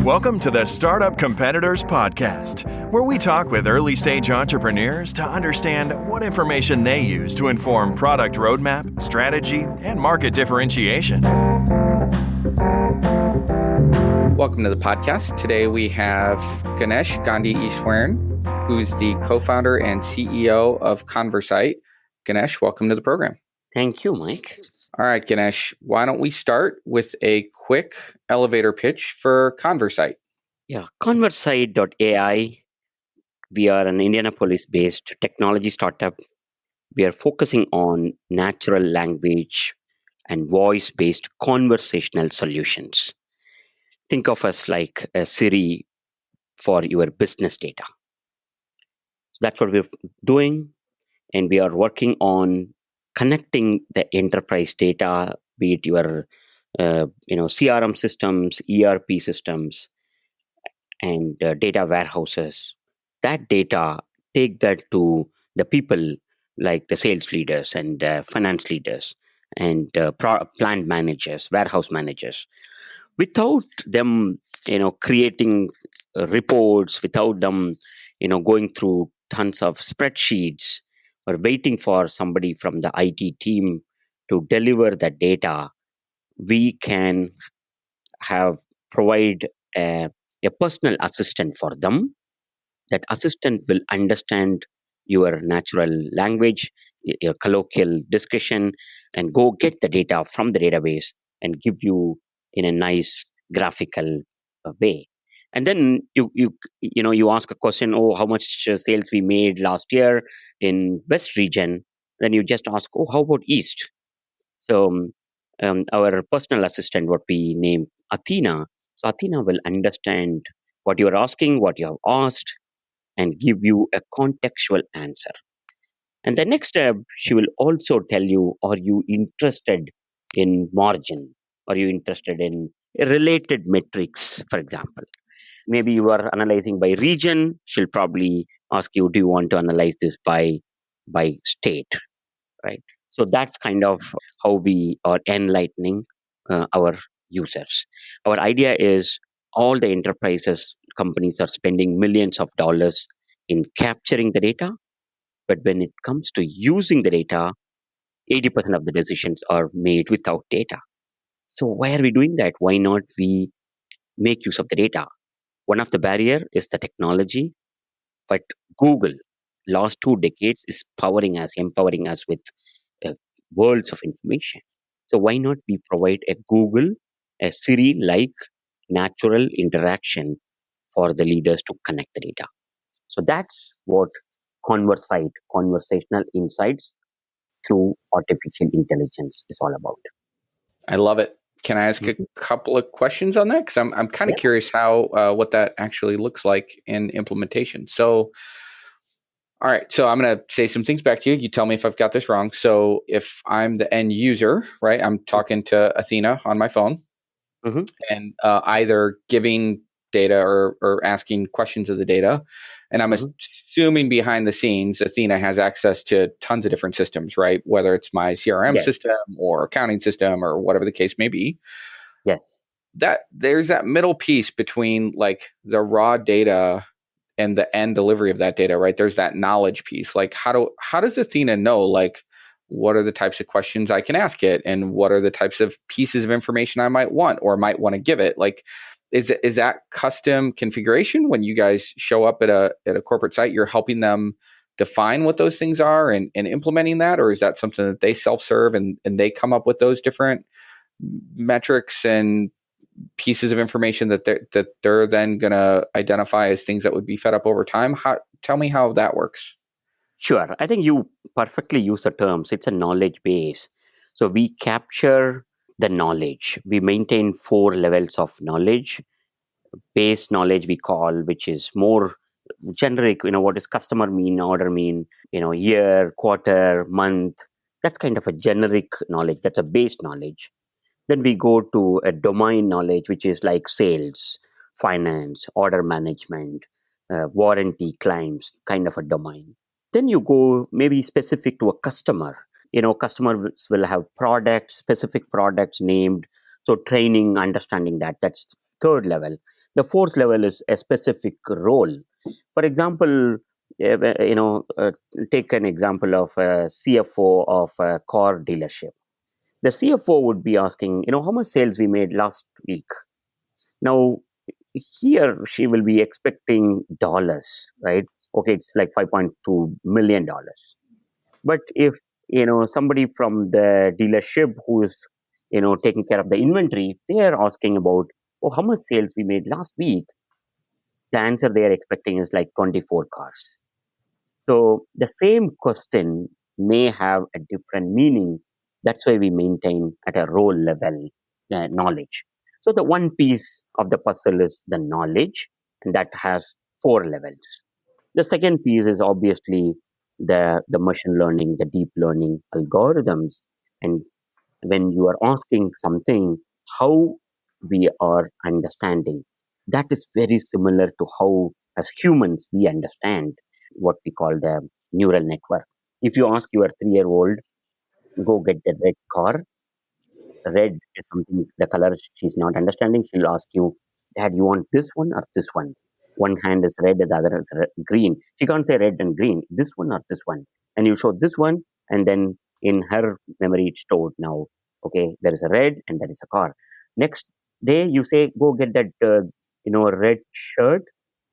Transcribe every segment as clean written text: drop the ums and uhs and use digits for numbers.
Welcome to the Startup Competitors Podcast, where we talk with early stage entrepreneurs to understand what information they use to inform product roadmap, strategy, and market differentiation. Welcome to the podcast. Today we have Ganesh Gandhieswaran, who's the co-founder and CEO of ConverSight. Ganesh, welcome to the program. Thank you, Mike. All right, Ganesh, why don't we start with a quick elevator pitch for ConverSight? Yeah, ConverSight.AI. We are an Indianapolis-based technology startup. We are focusing on natural language and voice-based conversational solutions. Think of us like a Siri for your business data. So that's what we're doing, and we are working on connecting the enterprise data, be it your CRM systems, ERP systems, and data warehouses. That data, take that to the people like the sales leaders and finance leaders and plant managers, warehouse managers, without them creating reports, without them going through tons of spreadsheets or waiting for somebody from the IT team to deliver the data. We can have provide a personal assistant for them. That assistant will understand your natural language, your colloquial discussion, and go get the data from the database and give you in a nice graphical way. And then you ask a question, oh, how much sales we made last year in West region. Then you just ask, oh, how about East? So our personal assistant, what we name Athena, so Athena will understand what you're asking, what you have asked, and give you a contextual answer. And the next step, she will also tell you, are you interested in margin? Are you interested in related metrics, for example? Maybe you are analyzing by region. She'll probably ask you, do you want to analyze this by state, right? So that's kind of how we are enlightening our users. Our idea is all the enterprises, companies are spending millions of dollars in capturing the data, but when it comes to using the data, 80% of the decisions are made without data. So why are we doing that? Why not we make use of the data? One of the barrier is the technology, but Google last 2 decades is empowering us with uh, worlds of information. So why not we provide a Google, a Siri-like natural interaction for the leaders to connect the data? So that's what ConverSight, conversational insights through artificial intelligence is all about. I love it. Can I ask a couple of questions on that? Because I'm kind of curious how what that actually looks like in implementation. So, all right. So I'm going to say some things back to you. You tell me if I've got this wrong. So if I'm the end user, right, I'm talking to Athena on my phone and either giving data or asking questions of the data. And I'm assuming behind the scenes, Athena has access to tons of different systems, right? Whether it's my CRM system or accounting system or whatever the case may be. Yes. That there's that middle piece between like the raw data and the end delivery of that data, right? There's that knowledge piece. Like how does Athena know like what are the types of questions I can ask it and what are the types of pieces of information I might want or might want to give it? Like is that custom configuration when you guys show up at a corporate site, you're helping them define what those things are and implementing that? Or is that something that they self-serve and they come up with those different metrics and pieces of information that they're then going to identify as things that would be fed up over time? Tell me how that works. Sure. I think you perfectly use the terms. It's a knowledge base. So we capture the knowledge. We maintain 4 levels of knowledge. Base knowledge we call, which is more generic, what is customer mean, order mean, year, quarter, month. That's kind of a generic knowledge. That's a base knowledge. Then we go to a domain knowledge, which is like sales, finance, order management, warranty claims, kind of a domain. Then you go maybe specific to a customer. Customers will have products, specific products named So training, understanding that's the third level. The fourth level is a specific role. For example, take an example of a CFO of a car dealership. The CFO would be asking, how much sales we made last week. Now, he or she will be expecting dollars, right? Okay, it's like $5.2 million. But if somebody from the dealership who is taking care of the inventory, they are asking about, oh, how much sales we made last week. The answer they are expecting is like 24 cars. So the same question may have a different meaning. That's why we maintain at a role level knowledge. So the one piece of the puzzle is the knowledge, and that has four levels. The second piece is obviously the machine learning, the deep learning algorithms. And when you are asking something, how we are understanding, that is very similar to how, as humans, we understand what we call the neural network. If you ask your 3-year-old, go get the red car, red is something, the color she's not understanding. She'll ask you, Dad, you want this one or this one? One hand is red, the other is green. She can't say red and green, this one or this one. And you show this one, and then in her memory, it's stored now. Okay, there is a red and there is a car. Next day, you say, go get that, red shirt.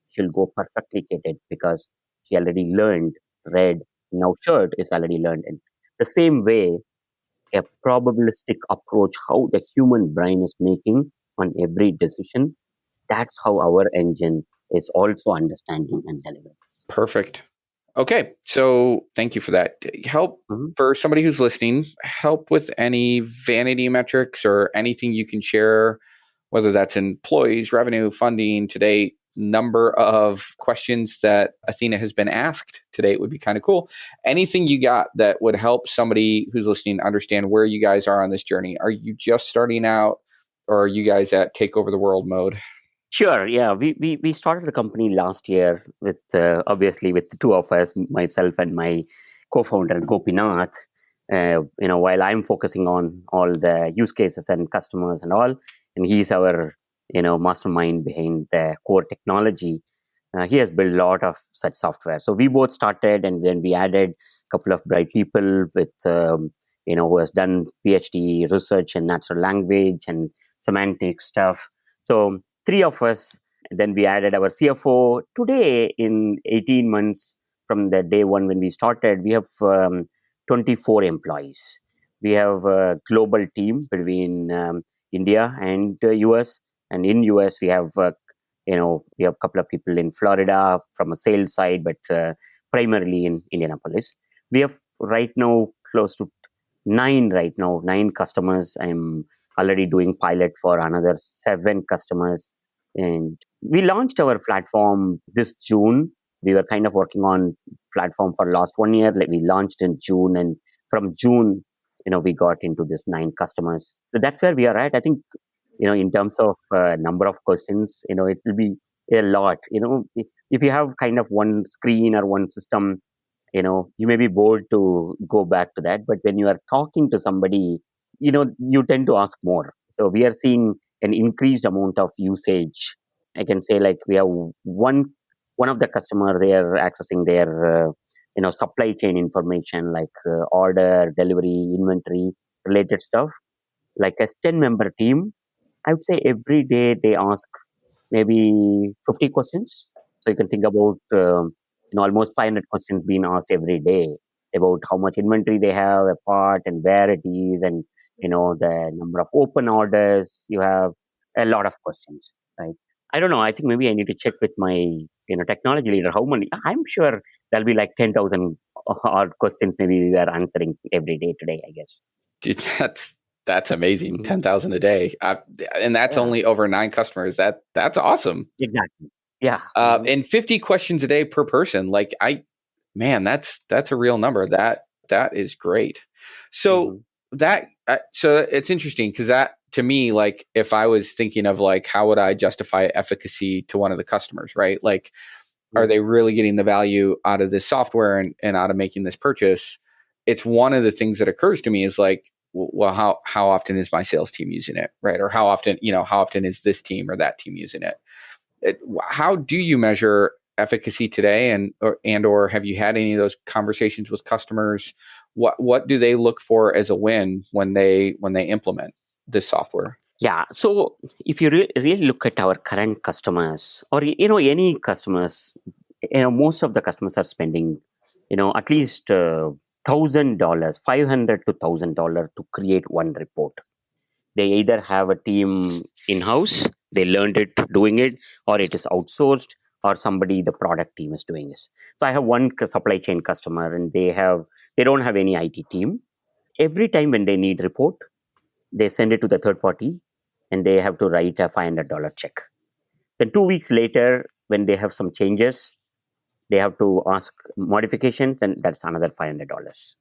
She'll go perfectly get it because she already learned red. Now, shirt is already learned. And the same way, a probabilistic approach, how the human brain is making on every decision. That's how our engine is also understanding and delivering. Perfect. Okay. So thank you for that. Help Mhm. for somebody who's listening, help with any vanity metrics or anything you can share, whether that's employees, revenue, funding to date, number of questions that Athena has been asked to date would be kind of cool. Anything you got that would help somebody who's listening understand where you guys are on this journey? Are you just starting out or are you guys at take over the world mode? Sure. Yeah. We started the company last year with, obviously, with the two of us, myself and my co-founder, Gopinath. While I'm focusing on all the use cases and customers and all, and he's our, mastermind behind the core technology. He has built a lot of such software. So we both started, and then we added a couple of bright people with, who has done PhD research in natural language and semantic stuff. So three of us. Then we added our CFO. Today, in 18 months from the day one when we started, we have 24 employees. We have a global team between India and US. And in US, we have we have a couple of people in Florida from a sales side, but primarily in Indianapolis. We have right now close to nine customers. I'm already doing pilot for another 7 customers. And we launched our platform this June. We were kind of working on platform for last 1 year. Like, we launched in June, and from June, we got into this 9 customers. So that's where we are at. I think, in terms of number of questions, it will be a lot. If you have kind of one screen or one system, you may be bored to go back to that. But when you are talking to somebody, you tend to ask more. So we are seeing an increased amount of usage. I can say, like, we have one of the customer, they are accessing their supply chain information, like order, delivery, inventory related stuff. Like a 10-member team, I would say every day they ask maybe 50 questions. So you can think about almost 500 questions being asked every day about how much inventory they have, a part, and where it is, and the number of open orders. You have a lot of questions, right? I don't know. I think maybe I need to check with my technology leader how many. I'm sure there'll be like 10,000 odd questions maybe we are answering every day today, I guess. Dude, that's amazing. Mhm. 10,000 a day. And that's Yeah, only over 9 customers. That's awesome. exactly. Yeah. Mhm. And 50 questions a day per person. Like, man, that's a real number. That is great. So Mhm. so it's interesting because that, to me, like, if I was thinking of like how would I justify efficacy to one of the customers, right? Like, are they Mhm. really getting the value out of this software and out of making this purchase? It's one of the things that occurs to me is like, well, how often is my sales team using it, right? Or how often is this team or that team using it? How do you measure efficacy today, and or have you had any of those conversations with customers? What do they look for as a win when they implement this software? Yeah. So if you really look at our current customers, or any customers, most of the customers are spending, at least $1,000, $500 to $1,000 to create one report. They either have a team in house, they learned it doing it, or it is outsourced, or somebody the product team is doing this. So I have one supply chain customer, and they don't have any IT team. Every time when they need report, they send it to the third party, and they have to write a $500 check. Then 2 weeks later, when they have some changes, they have to ask modifications, and that's another $500.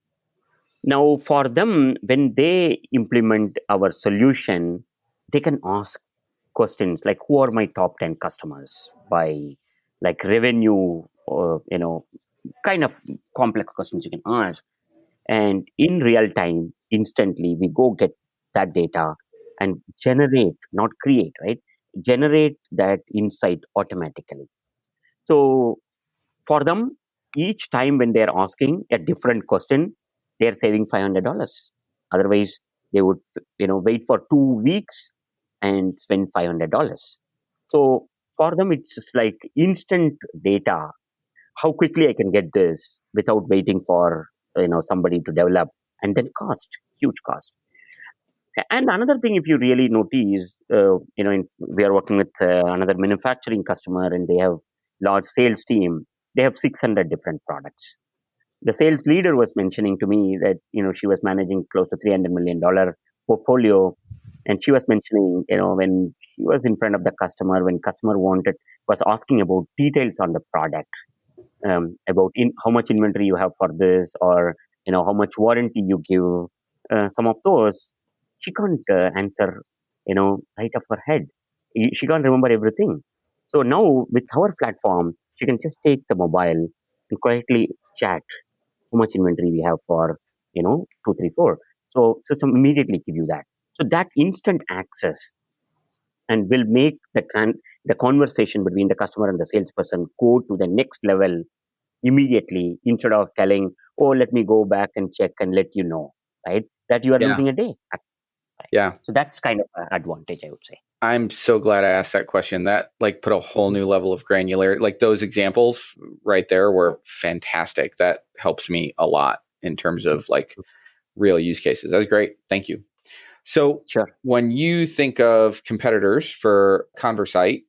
Now, for them, when they implement our solution, they can ask questions like, who are my top 10 customers by like revenue, or, kind of complex questions you can ask. And in real time, instantly, we go get that data and generate, not create, right? Generate that insight automatically. So for them, each time when they're asking a different question, they're saving $500. Otherwise, they would wait for 2 weeks and spend $500. So for them, it's just like instant data. How quickly I can get this without waiting for somebody to develop, and then cost, huge cost. And another thing, if you really notice, we are working with another manufacturing customer, and they have large sales team. They have 600 different products. The sales leader was mentioning to me that she was managing close to $300 million portfolio, and she was mentioning when she was in front of the customer, when customer was asking about details on the product, about how much inventory you have for this, or how much warranty you give. Some of those she can't answer, right off her head. She can't remember everything. So now with our platform, she can just take the mobile and quietly chat how much inventory we have for 2, 3, 4. So system immediately give you that. So that instant access and will make the conversation between the customer and the salesperson go to the next level immediately, instead of telling, oh, let me go back and check and let you know, right? That you are Yeah. losing a day. Yeah. So that's kind of an advantage, I would say. I'm so glad I asked that question. That like put a whole new level of granularity. Like those examples right there were fantastic. That helps me a lot in terms of like real use cases. That was great. Thank you. So Sure. when you think of competitors for ConverSight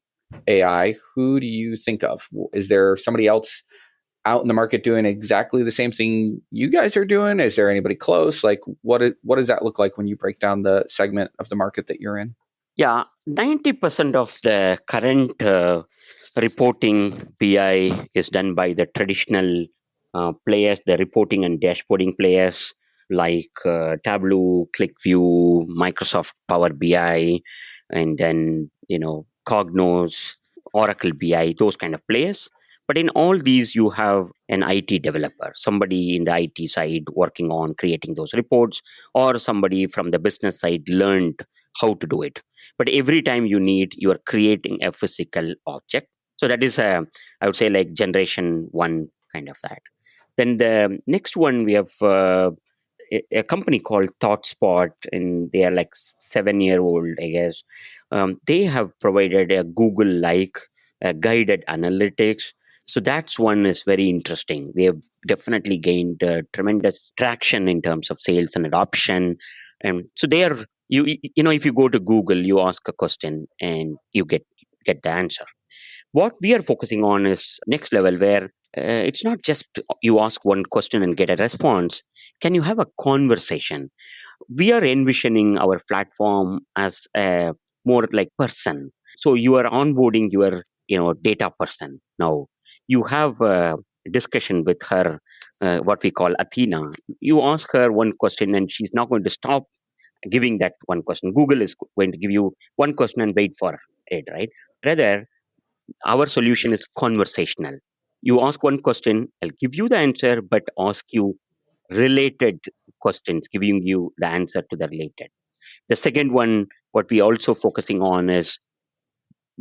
AI, who do you think of? Is there somebody else out in the market doing exactly the same thing you guys are doing? Is there anybody close? Like what does that look like when you break down the segment of the market that you're in? Yeah, 90% of the current reporting BI is done by the traditional players, the reporting and dashboarding players like Tableau, ClickView, Microsoft Power BI, and then Cognos, Oracle BI, those kind of players. But in all these, you have an IT developer, somebody in the IT side working on creating those reports, or somebody from the business side learned how to do it. But every time you need, you are creating a physical object. So that is I would say, like generation one kind of that. Then the next one, we have a company called ThoughtSpot, and they are like 7-year old, I guess. They have provided a Google like guided analytics. So that's one is very interesting. They have definitely gained tremendous traction in terms of sales and adoption. And so they are, if you go to Google, you ask a question and you get the answer. What we are focusing on is next level, where it's not just you ask one question and get a response. Can you have a conversation? We are envisioning our platform as a more like person. So you are onboarding your data person. Now you have a discussion with her, what we call Athena. You ask her one question, and she's not going to stop giving that one question. Google is going to give you one question and wait for it, right? Rather, our solution is conversational. You ask one question, I'll give you the answer, but ask you related questions, giving you the answer to the related. The second one, what we also focusing on is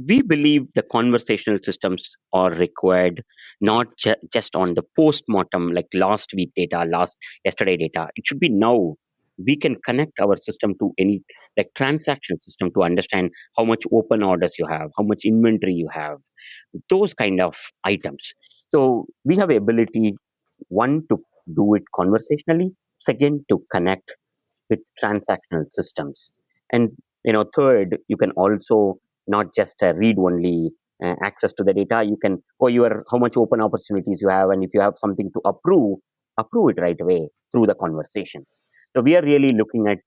we believe the conversational systems are required not just on the post-mortem, like last week data, last yesterday data. It should be now. We can connect our system to any like transaction system to understand how much open orders you have, how much inventory you have, those kind of items. So we have ability, one, to do it conversationally, second, to connect with transactional systems, and third, you can also not just read only access to the data. You can, for your how much open opportunities you have, and if you have something to approve it right away through the conversation. So we are really looking at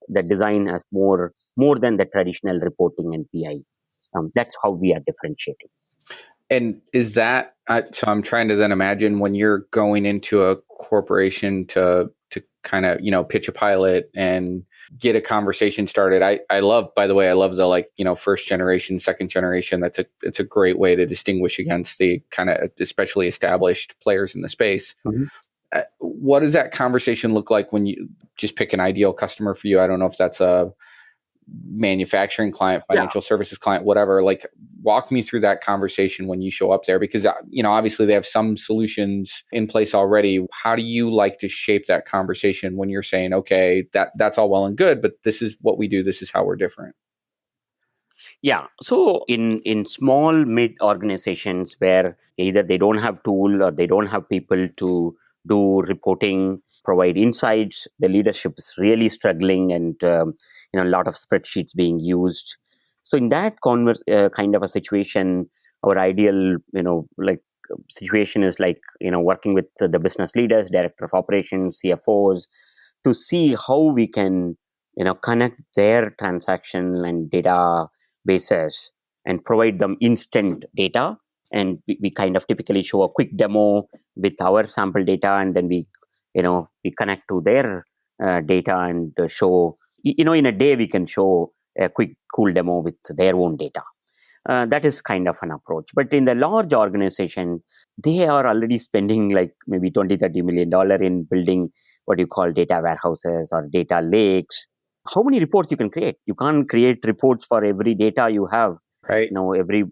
the design as more than the traditional reporting and PI. That's how we are differentiating. And is that so? I'm trying to then imagine when you're going into a corporation to kind of pitch a pilot and get a conversation started. I love, by the way, I love the first generation, second generation. It's a great way to distinguish against the kind of especially established players in the space. Mm-hmm. What does that conversation look like when you just pick an ideal customer for you? I don't know if that's a manufacturing client, financial services client, whatever. Like, walk me through that conversation when you show up there, because obviously they have some solutions in place already. How do you like to shape that conversation when you're saying, okay, that's all well and good, but this is what we do, this is how we're different? Yeah. So in small mid organizations where either they don't have tool or they don't have people to do reporting, provide insights, the leadership is really struggling, and a lot of spreadsheets being used. So in that kind of a situation, our ideal situation is like working with the business leaders, director of operations, CFOs, to see how we can connect their transaction and data bases and provide them instant data. And we kind of typically show a quick demo with our sample data, and then we connect to their data and show, in a day we can show a quick cool demo with their own data. That is kind of an approach. But in the large organization, they are already spending like maybe 20-30 million in building what you call data warehouses or data lakes. How many reports you can create? You can't create reports for every data you have. Right. Every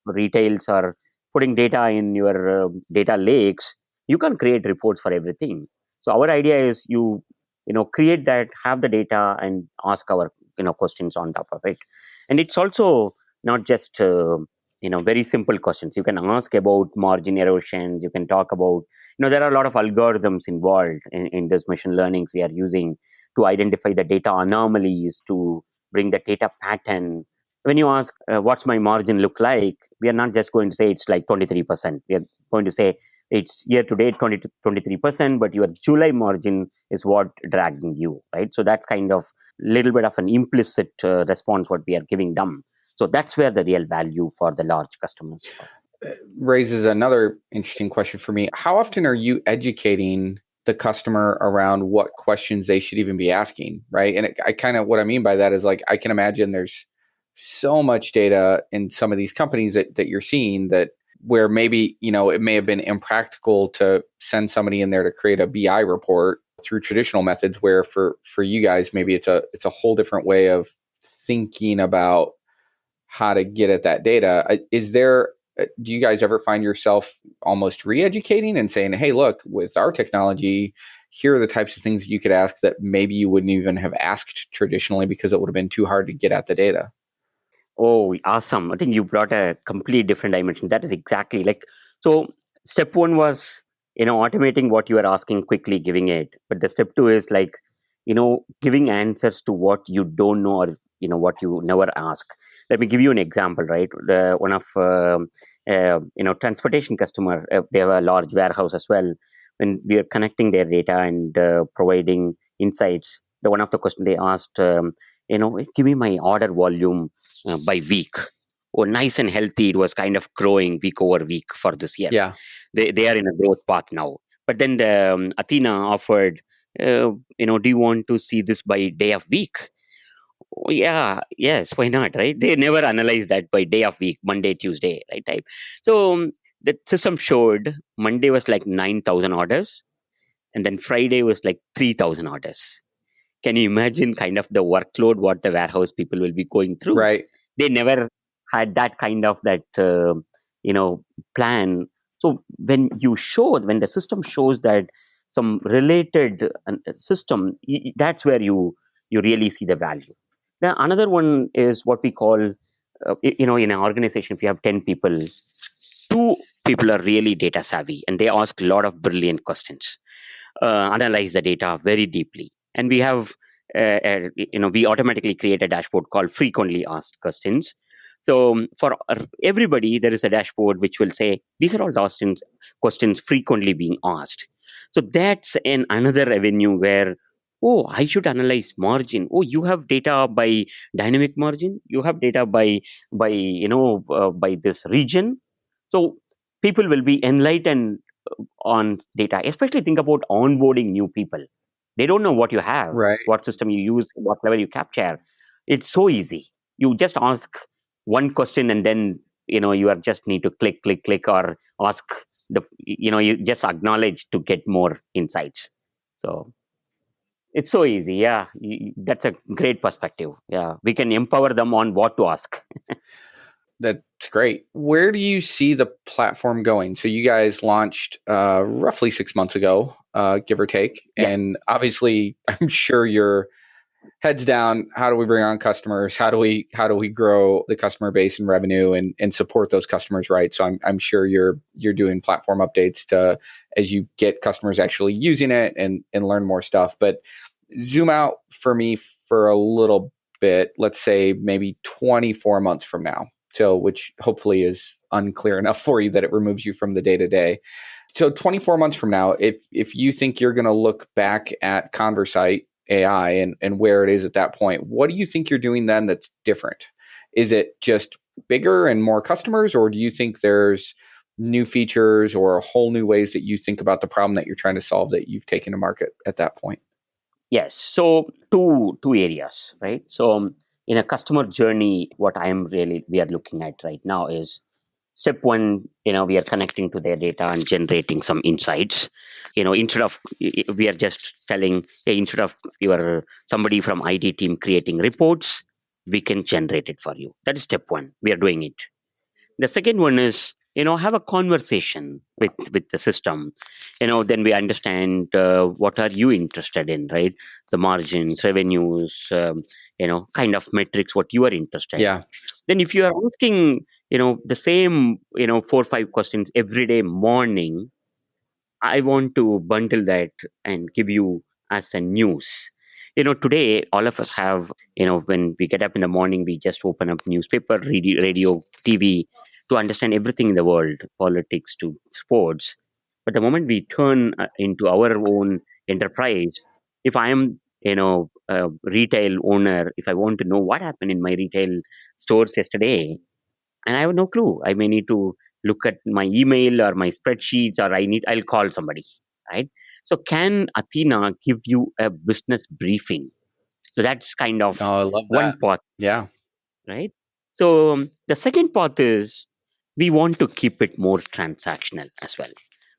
retails or putting data in your data lakes. You can create reports for everything. So our idea is create that, have the data, and ask our questions on top of it. And it's also not just very simple questions. You can ask about margin erosions. You can talk about, there are a lot of algorithms involved in this machine learnings we are using to identify the data anomalies, to bring the data pattern. When you ask what's my margin look like, we are not just going to say it's like 23%. We are going to say it's year to date 20 to 23%, but your July margin is what dragging you, right? So that's kind of little bit of an implicit response what we are giving them. So that's where the real value for the large customers are. Raises another interesting question for me. How often are you educating the customer around what questions they should even be asking, right? And I kind of, what I mean by that is, like, I can imagine there's so much data in some of these companies that you're seeing that where maybe, it may have been impractical to send somebody in there to create a BI report through traditional methods, where for you guys, maybe it's a whole different way of thinking about how to get at that data. Do you guys ever find yourself almost re-educating and saying, hey, look, with our technology, here are the types of things that you could ask that maybe you wouldn't even have asked traditionally because it would have been too hard to get at the data? Oh, awesome. I think you brought a complete different dimension. That is exactly like, so step one was, automating what you are asking, quickly giving it. But the step two is like, giving answers to what you don't know, or, what you never ask. Let me give you an example, right? One of, transportation customer, they have a large warehouse as well. When we are connecting their data and providing insights, the one of the question they asked, give me my order volume by week. Oh, nice and healthy. It was kind of growing week over week for this year. Yeah. They are in a growth path now. But then the Athena offered, do you want to see this by day of week? Oh, yeah, yes, why not, right? They never analyze that by day of week, Monday, Tuesday, right? Type. So the system showed Monday was like 9,000 orders. And then Friday was like 3,000 orders. Can you imagine kind of the workload what the warehouse people will be going through? Right. They never had that kind of you know plan. So when the system shows that some related system, that's where you really see the value. Now another one is what we call in an organization, if you have 10 people, two people are really data savvy and they ask a lot of brilliant questions, analyze the data very deeply. And we have, we automatically create a dashboard called frequently asked questions. So for everybody, there is a dashboard which will say these are all questions frequently being asked. So that's another avenue where, oh, I should analyze margin. Oh, you have data by dynamic margin. You have data by this region. So people will be enlightened on data, especially think about onboarding new people. They don't know what you have, Right. what system you use, what level you capture. It's so easy. You just ask one question and then you are just need to click or ask you just acknowledge to get more insights. So it's so easy. Yeah, that's a great perspective. Yeah, we can empower them on what to ask. That's great. Where do you see the platform going? So you guys launched roughly 6 months ago, give or take. Yeah. And obviously, I'm sure you're heads down. How do we bring on customers? How do we grow the customer base and revenue and support those customers, right? So I'm sure you're doing platform updates to as you get customers actually using it and learn more stuff. But zoom out for me for a little bit. Let's say maybe 24 months from now. So, which hopefully is unclear enough for you that it removes you from the day to day. So 24 months from now, if you think you're going to look back at ConverSight.AI and where it is at that point, what do you think you're doing then that's different? Is it just bigger and more customers, or do you think there's new features or whole new ways that you think about the problem that you're trying to solve that you've taken to market at that point? Yes. So two areas, right? So in a customer journey, what we are looking at right now is step one. We are connecting to their data and generating some insights. Instead of we are just telling, hey, instead of your somebody from IT team creating reports, we can generate it for you. That is step one. We are doing it. The second one is have a conversation with the system. Then we understand what are you interested in, right? The margins, revenues, kind of metrics what you are interested in. Yeah. Then if you are asking the same 4 or 5 questions every day morning, I want to bundle that and give you as a news. Today all of us have, when we get up in the morning, we just open up newspaper, radio, TV to understand everything in the world, politics to sports. But the moment we turn into our own enterprise, if I am, a retail owner, if I want to know what happened in my retail stores yesterday, and I have no clue. I may need to look at my email or my spreadsheets, or I'll call somebody, right? So can Athena give you a business briefing? So that's kind of Oh, I love one that. part, Yeah. right? So the second part is we want to keep it more transactional as well,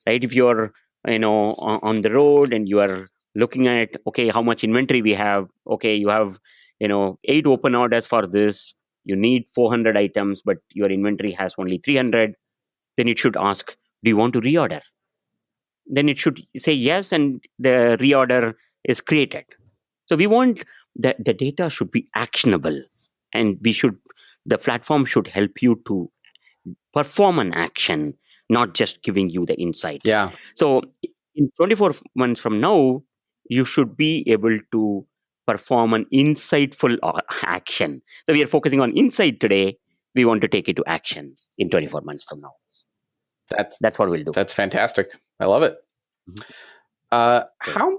right? If you're on the road and you are looking at, okay, how much inventory we have, okay, you have 8 open orders for this, you need 400 items but your inventory has only 300, then it should ask, do you want to reorder? Then it should say yes and the reorder is created. So we want the data should be actionable, and the platform should help you to perform an action, not just giving you the insight. Yeah. So in 24 months from now, you should be able to perform an insightful action. So we are focusing on insight today. We want to take it to action in 24 months from now. That's what we'll do. That's fantastic. I love it. Mhm. How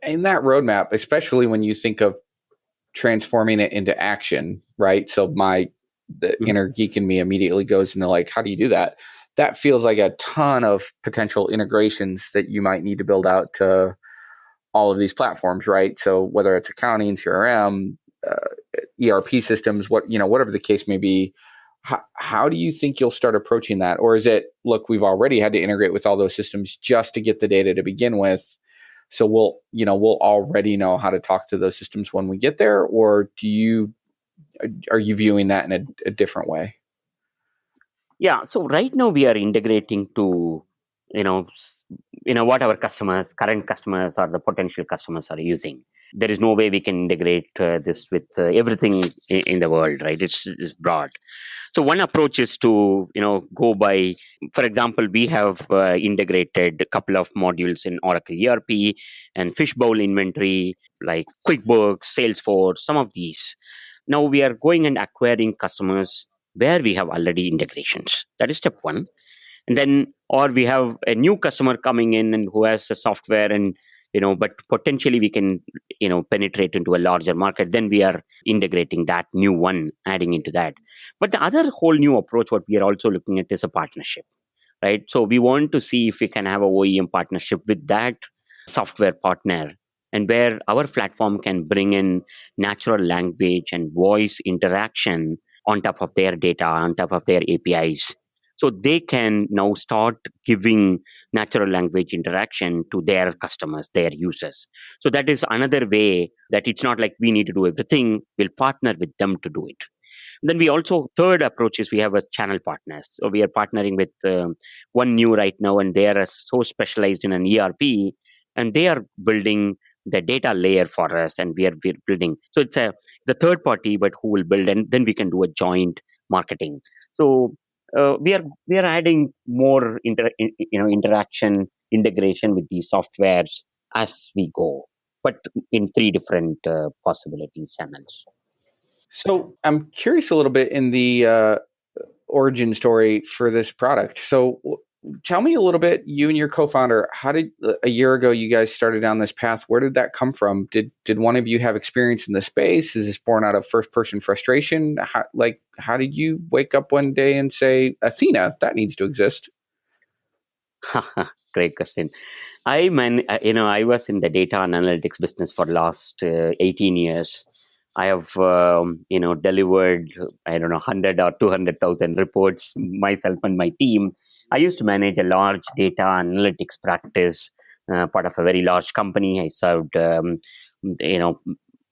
in that roadmap, especially when you think of transforming it into action, right? So the inner geek in me immediately goes into like, how do you do that? That feels like a ton of potential integrations that you might need to build out to all of these platforms, right? So whether it's accounting, CRM, ERP systems, whatever the case may be, how do you think you'll start approaching that? Or is it, look, we've already had to integrate with all those systems just to get the data to begin with, so we'll already know how to talk to those systems when we get there? Or are you viewing that in a different way? Yeah. So right now we are integrating to, what our current customers or the potential customers are using. There is no way we can integrate this with everything in the world, right? It's broad. So one approach is to, go by, for example, we have integrated a couple of modules in Oracle ERP and Fishbowl inventory, like QuickBooks, Salesforce, some of these. Now we are going and acquiring customers where we have already integrations. That is step one. And then, or we have a new customer coming in and who has a software, and but potentially we can penetrate into a larger market. Then we are integrating that new one, adding into that. But the other whole new approach what we are also looking at is a partnership, right? So we want to see if we can have a OEM partnership with that software partner, and where our platform can bring in natural language and voice interaction on top of their data, on top of their APIs. So they can now start giving natural language interaction to their customers, their users. So that is another way that it's not like we need to do everything. We'll partner with them to do it. Then we also, third approach is we have a channel partners. So we are partnering with one new right now, and they are so specialized in an ERP, and they are building the data layer for us, and we're building. So it's the third party, but who will build, and then we can do a joint marketing. So we are adding more interaction integration with these softwares as we go, but in three different possibilities channels. So I'm curious a little bit in the origin story for this product. So tell me a little bit, you and your co-founder, how did a year ago you guys started down this path? Where did that come from? Did one of you have experience in the space? Is this born out of first person frustration? How did you wake up one day and say, Athena, that needs to exist? Great question. I was in the data and analytics business for last 18 years. I have, delivered, I don't know, 100 or 200,000 reports myself and my team. I used to manage a large data analytics practice, part of a very large company. I served, you know,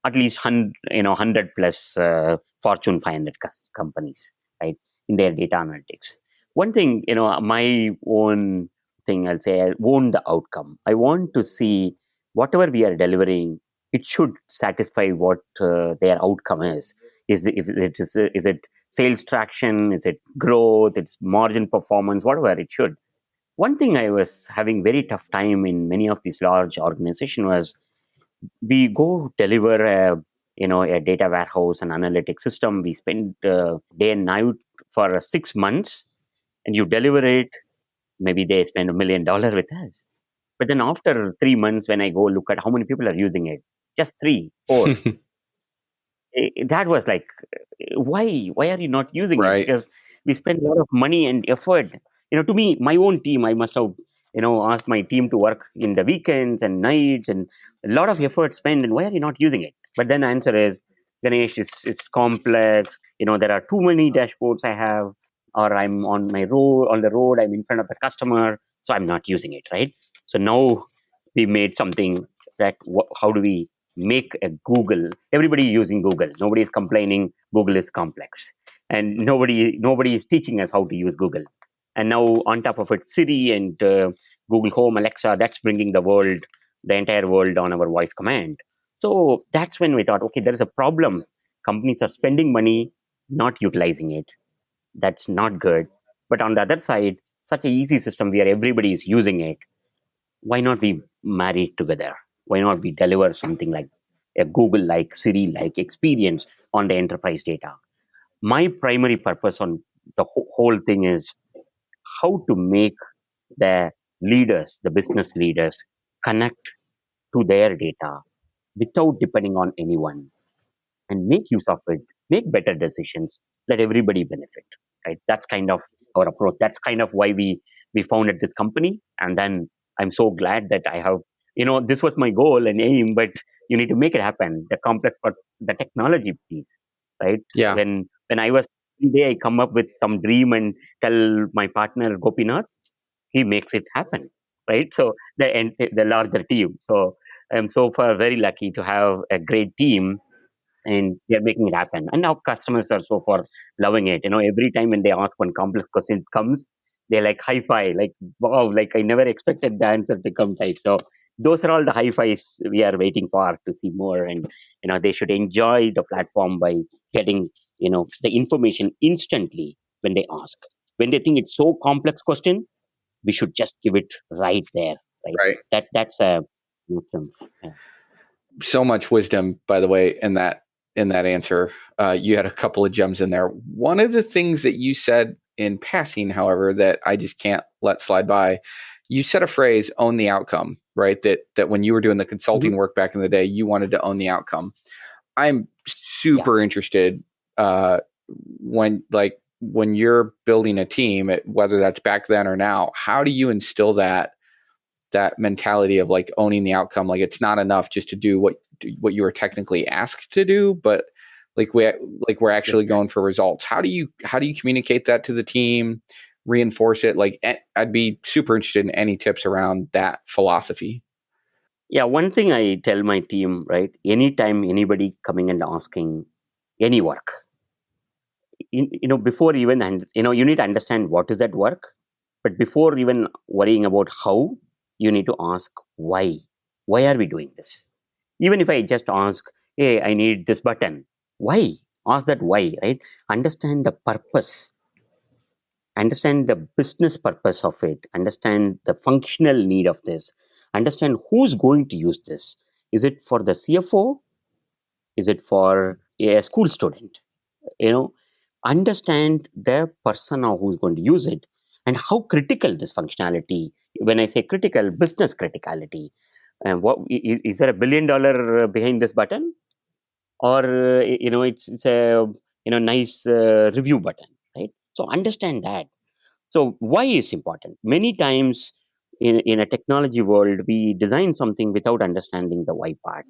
at least 100 plus Fortune 500 companies, right, in their data analytics. One thing, my own thing, I'll say, I own the outcome. I want to see whatever we are delivering, it should satisfy what their outcome is. Is it sales traction? Is it growth? It's margin performance? Whatever it should. One thing I was having very tough time in many of these large organizations was we go deliver a data warehouse and analytics system. We spend day and night for 6 months, and you deliver it. Maybe they spend $1 million with us. But then after 3 months, when I go look at how many people are using it, just three, four, that was like, why are you not using it? Right. Because we spend a lot of money and effort. To me, my own team, I must have asked my team to work in the weekends and nights, and a lot of effort spent, and why are you not using it? But then the answer is, Ganesh, it's complex. There are too many dashboards I have, or I'm on the road, I'm in front of the customer, so I'm not using it, right? So now we made something that, how do we make a Google? Everybody using Google. Nobody is complaining Google is complex, and nobody is teaching us how to use Google. And now on top of it, Siri and Google Home, Alexa, that's bringing the entire world on our voice command. So that's when we thought, okay, there is a problem. Companies are spending money, not utilizing it. That's not good. But on the other side, such a easy system where everybody is using it, why not we marry it together? Why not we deliver something like a Google like, Siri like experience on the enterprise data? My primary purpose on the whole thing is how to make the leaders, the business leaders, connect to their data without depending on anyone, and make use of it, make better decisions, let everybody benefit. Right? That's kind of our approach. That's kind of why we founded this company. And then I'm so glad that I have, this was my goal and aim, but you need to make it happen. The complex, but the technology piece, right? Yeah. When I was day I come up with some dream and tell my partner Gopinath, he makes it happen, right? So the larger team. So I'm so far very lucky to have a great team, and they're making it happen. And now customers are so far loving it. Every time when they ask one complex question, it comes, they're like high five, like wow, like I never expected the answer to come type. So those are all the high fives we are waiting for to see more. And they should enjoy the platform by getting the information instantly when they ask. When they think it's so complex question, we should just give it right there, right? Right. That's a difference. Yeah. So much wisdom, by the way, in that answer. You had a couple of gems in there. One of the things that you said in passing, however, that I just can't let slide by, you said a phrase, "own the outcome," right? That when you were doing the consulting Mhm. work back in the day, you wanted to own the outcome. I'm Yeah. super interested when you're building a team, whether that's back then or now. How do you instill that mentality of like owning the outcome? Like it's not enough just to do what you were technically asked to do, but we're Yeah. actually going for results. How do you communicate that to the team, reinforce it? Like I'd be super interested in any tips around that philosophy. Yeah, one thing I tell my team, right? Anytime anybody coming and asking any work, before even, and you need to understand what is that work. But before even worrying about how, you need to ask why. Why are we doing this? Even if I just ask, hey, I need this button. Why? Ask that why, right? Understand the purpose. Understand the business purpose of it. Understand the functional need of this. Understand who's going to use this. Is it for the CFO? Is it for a school student? You know, Understand the persona who's going to use it and how critical this functionality. When I say critical, business criticality. And is there $1 billion behind this button, or it's a nice review button, right? So understand that. So why is important? Many times in a technology world, we design something without understanding the why part,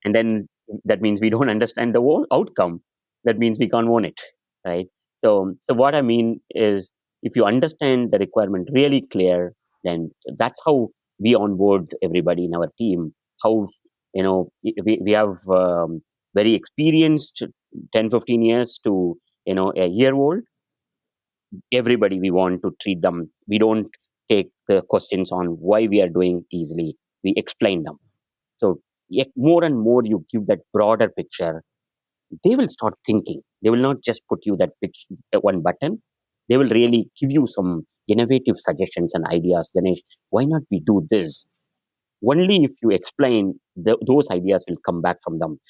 and then that means we don't understand the whole outcome. That means we can't own it, right? So what I mean is, if you understand the requirement really clear, then that's how we onboard everybody in our team. How we have very experienced 10-15 years to a year old. Everybody we want to treat them, we don't take the questions on why we are doing easily, we explain them. So yet more and more you give that broader picture, they will start thinking. They will not just put you that picture, one button. They will really give you some innovative suggestions and ideas. Ganesh, why not we do this? Only if you explain, those ideas will come back from them.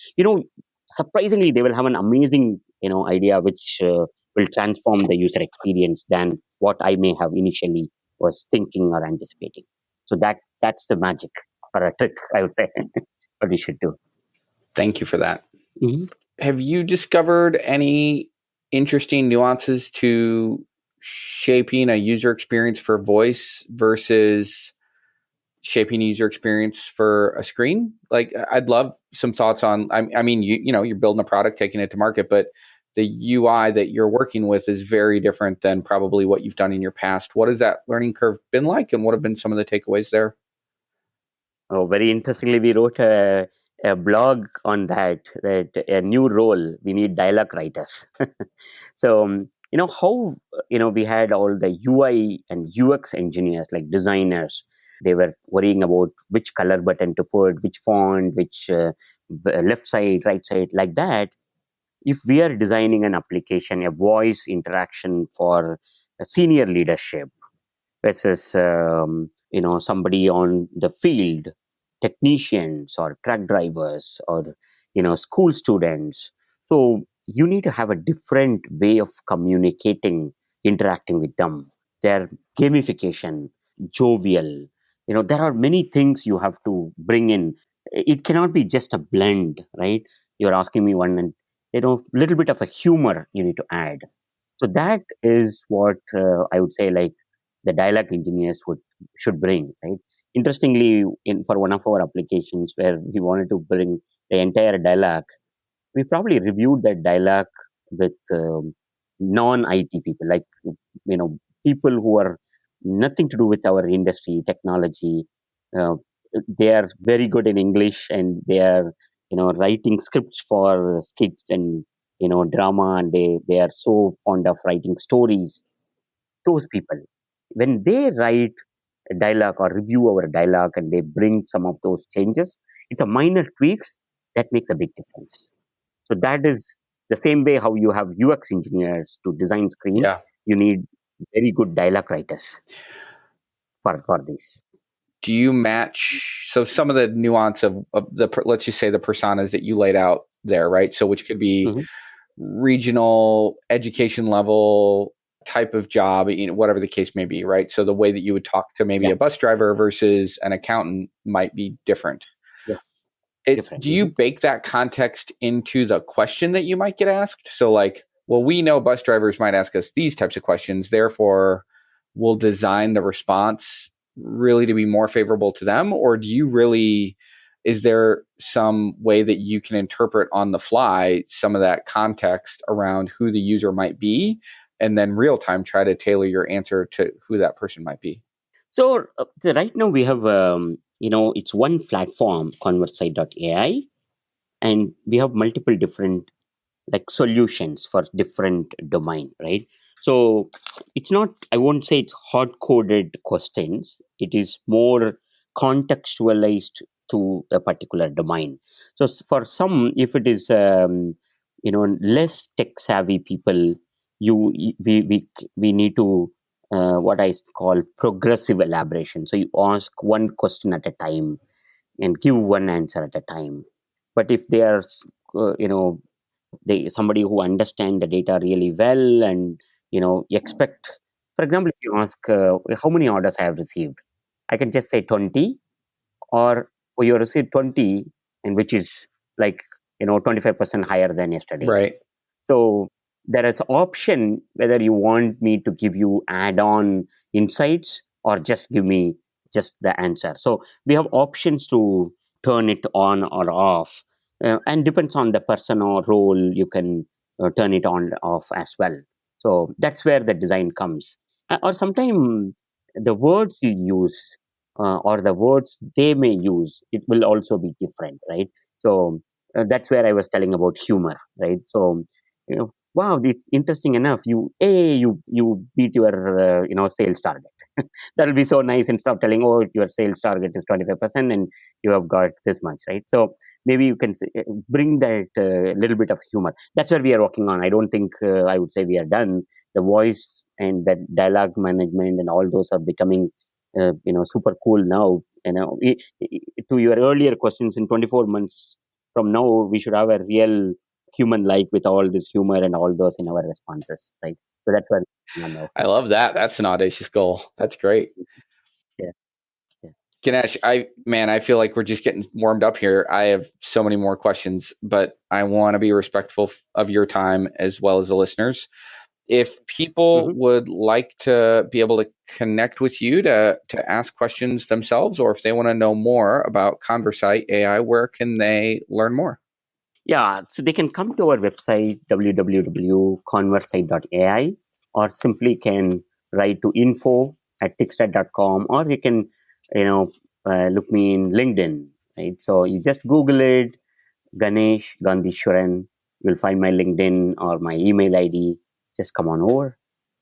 Surprisingly, they will have an amazing idea which will transform the user experience than what I may have initially was thinking or anticipating. So that's the magic, or a trick, I would say. What we should do. Thank you for that. Mhm. Have you discovered any interesting nuances to shaping a user experience for voice versus shaping user experience for a screen? Like I'd love some thoughts on, I mean, you're building a product, taking it to market, but the UI that you're working with is very different than probably what you've done in your past. What has that learning curve been like, and what have been some of the takeaways there? Oh, very interestingly, we wrote a blog on that a new role, we need dialogue writers. So, how, we had all the UI and UX engineers, like designers, they were worrying about which color button to put, which font, which left side, right side, like that. If we are designing an application, a voice interaction for a senior leadership, versus somebody on the field, technicians or truck drivers or school students. So you need to have a different way of communicating, interacting with them. Their gamification, jovial, there are many things you have to bring in. It cannot be just a blend, right? You're asking me one, and little bit of a humor you need to add. So that is what I would say, like, the dialogue engineers should bring, right? Interestingly, in for one of our applications where we wanted to bring the entire dialogue, we probably reviewed that dialogue with non-IT people, like people who are nothing to do with our industry, technology. Uh, they are very good in English, and they are writing scripts for skits and drama, and they are so fond of writing stories. Those people, when they write a dialogue or review our dialogue, and they bring some of those changes, it's a minor tweaks that makes a big difference. So that is the same way how you have UX engineers to design screen. Yeah. You need very good dialogue writers for this. Do you match so some of the nuance of let's just say the personas that you laid out there, right? So which could be Mm-hmm. regional, education level, type of job, whatever the case may be, right? So the way that you would talk to maybe Yeah, a bus driver versus an accountant might be different. yeah, different. Do you bake that context into the question that you might get asked? So like, well, we know bus drivers might ask us these types of questions, therefore we'll design the response really to be more favorable to them? Or do you really, is there some way that you can interpret on the fly some of that context around who the user might be, and then real time try to tailor your answer to who that person might be? So right now we have, it's one platform, ConverSight.AI, and we have multiple different like solutions for different domain, right? So it's not, I won't say it's hard coded questions. It is more contextualized to a particular domain. So for some, if it is less tech savvy people, you we need to what I call progressive elaboration. So you ask one question at a time and give one answer at a time. But if they are they somebody who understand the data really well, and expect, for example, if you ask how many orders I have received, I can just say 20, or you received 20, and which is like 25% higher than yesterday. Right. So there is option whether you want me to give you add-on insights or just give me just the answer. So we have options to turn it on or off, and depends on the person or role. You can turn it on off as well. So that's where the design comes. Or sometimes the words you use, or the words they may use, it will also be different, right? So that's where I was telling about humor, right? So wow, it's interesting enough. You beat your sales target. That'll be so nice, instead of telling, oh, your sales target is 25% and you have got this much, right? So maybe you can bring that little bit of humor. That's where we are working on. I don't think I would say we are done. The voice and the dialogue management and all those are becoming super cool now. To your earlier questions, in 24 months from now, we should have a real human like with all this humor and all those in our responses, right? So that's what I love that. That's an audacious goal. That's great. yeah, yeah. Ganesh, I feel like we're just getting warmed up here. I have so many more questions, but I want to be respectful of your time as well as the listeners. If people would like to be able to connect with you to ask questions themselves, or if they want to know more about ConverSight.AI, where can they learn more? Yeah, so they can come to our website, www.conversight.ai, or simply can write to info@tixtat.com, or you can, look me in LinkedIn, right? So you just Google it, Ganesh Gandhieswaran. You'll find my LinkedIn or my email ID. Just come on over.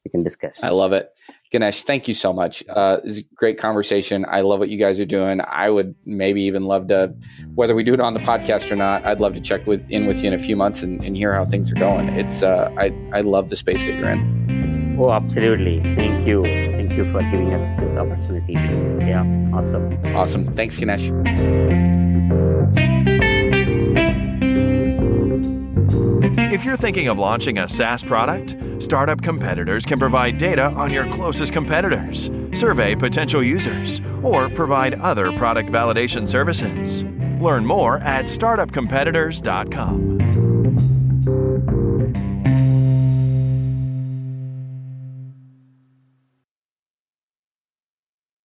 We can discuss. I love it. Ganesh, thank you so much. It's a great conversation. I love what you guys are doing. I would maybe even love to, whether we do it on the podcast or not, I'd love to check in with you in a few months and hear how things are going. It's I love the space that you're in. Oh, absolutely. Thank you. Thank you for giving us this opportunity to do this. Yeah, awesome. Awesome. Thanks, Ganesh. If you're thinking of launching a SaaS product, Startup Competitors can provide data on your closest competitors, survey potential users, or provide other product validation services. Learn more at startupcompetitors.com.